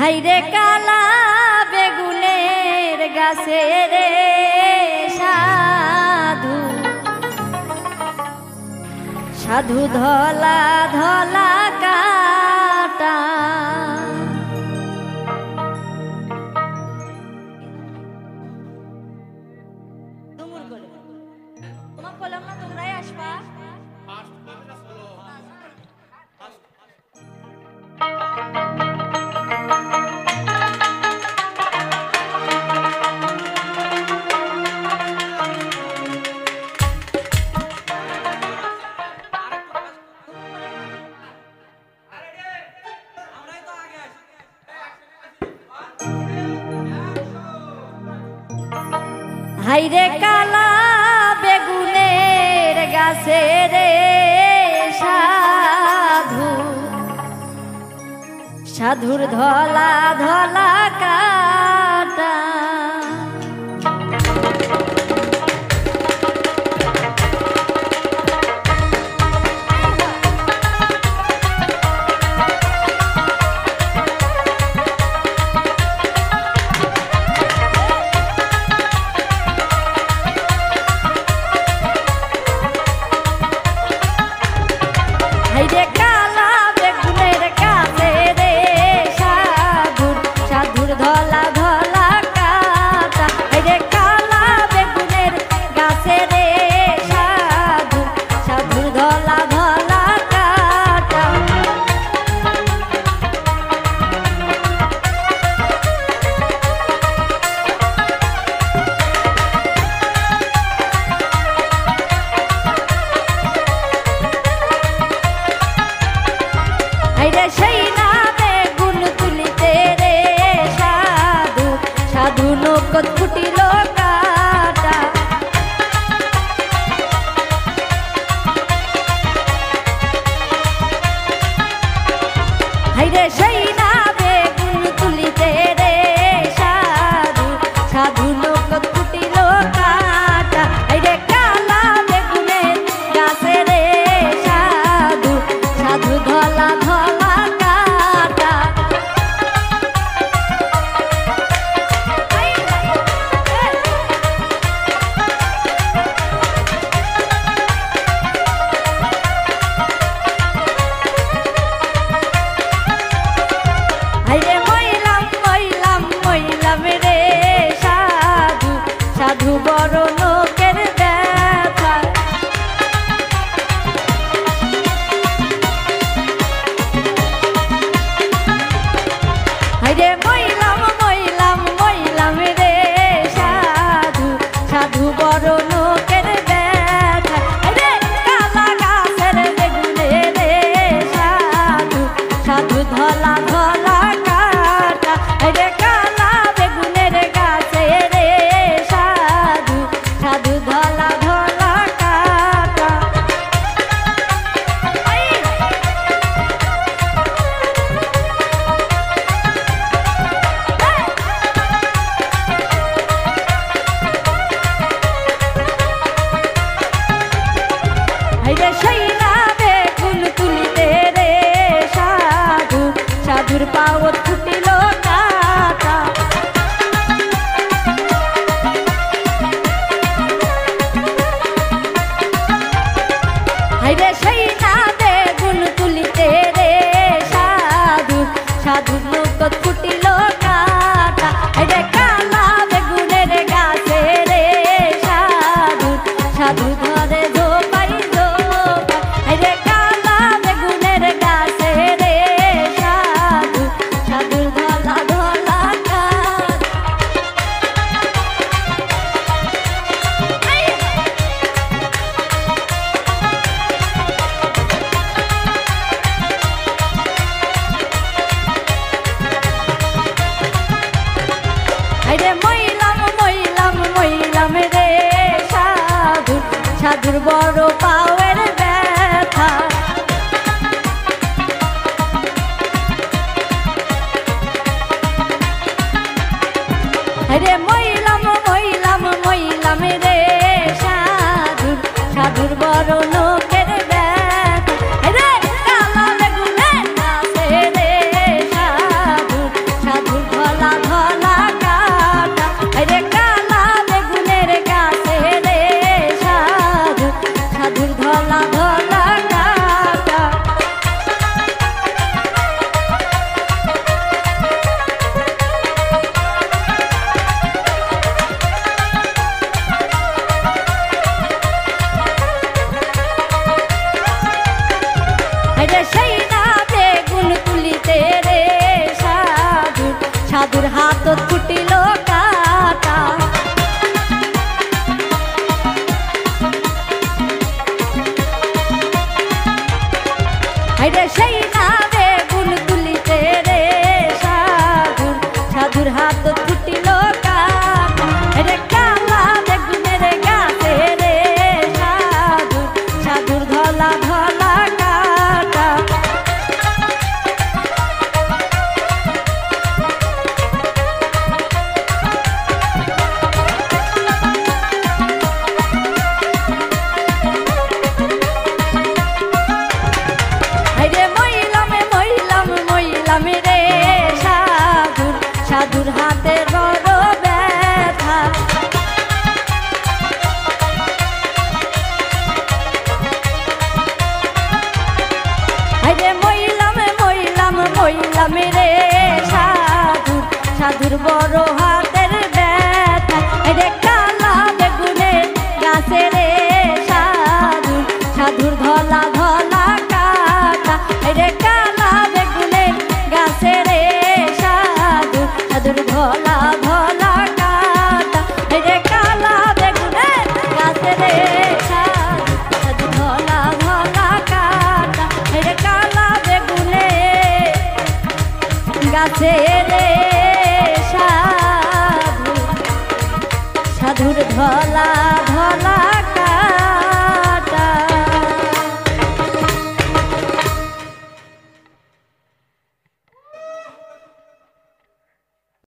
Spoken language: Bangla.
হাইরে কালা বেগুনের গাছে রে সাধু সাধু ধলা ধলা কাটা তোমাকে বললাম না তোমরাই আসবা। হাইরে কালা বেগুনের গাছে রে সাধু সাধুর ধলা ধলা কাটা হাইরে কালা বেগুনের গাছে রে সাধুর সাধুর ধলা ধলা কাটা হাইরে কালা বেগুনের গাছে রে সাধুর সাধুর ধলা ধলা কাটা হাইরে সেই না বেগুন তুলিতে রে সাধু সাধু নৌকত ফুটিল কাটা হাইরে সেই না বেগুন তুলিতে রে সাধু সাধু নৌকত ফুটিল কাটা হাইরে কালা বেগুনের গাছে রে সাধু সাধু ধলা ধলা কাটা হাইরে মইলাম মইলাম মইলাম রে সাধু সাধু বড় লোকের ব্যথা হাইরে মইলাম মইলাম মইলাম রে সাধু সাধু বড় লোকের ব্যথা হাইরে কালা গাছের বেগুনে রে সাধু সাধু ধলা ধলা কাটা হাইরে কালা বেগুনের গাছে রে সাধু সাধু ধলা ধলা কাটা হাইরে সেই না বেগুন তুলিতে রে সাধু সাধুর পাওত ফুটিল কাটা হাইরে সেই না বেগুন তুলিতে রে সাধু সাধুর নৌকত ফুটিল কাটা হাইরে কালা বেগুনের গাছে রে সাধু সাধু ধরে ধোপাই ধোপাই হাইরে কালা বেগুনের গাছে রে সাধু সাধুর ধলা ধলা কাটা হাইরে মইলাম মইলাম মইলাম রে সাধুর সাধুর বড় পাওয়ের ব্যথা হাইরে মইলাম মইলাম মইলাম রে সাধুর সাধুর বড় লোকের ব্যথা হাইরে কালা বেগুনের গাছে রে সাধুর সাধুর হাতে বড় ব্যথা। আরে মইলাম মইলাম মইলাম রে সাধুর সাধুর বড় হাতের ব্যথা। আরে কালা বেগুনে গাছে রে সাধুর সাধুর ধলা ধলা কাটা। আরে কালা বেগুনে গাছে রে সাধুর সাধুর ধলা ধলা কাটা। আরে কালা বেগুনে গাছে রে সাধুর সাধুর ধলা ধলা কাটা। আরে কালা বেগুনে গাছে রে সাধুর সাধুর ধলা ধলা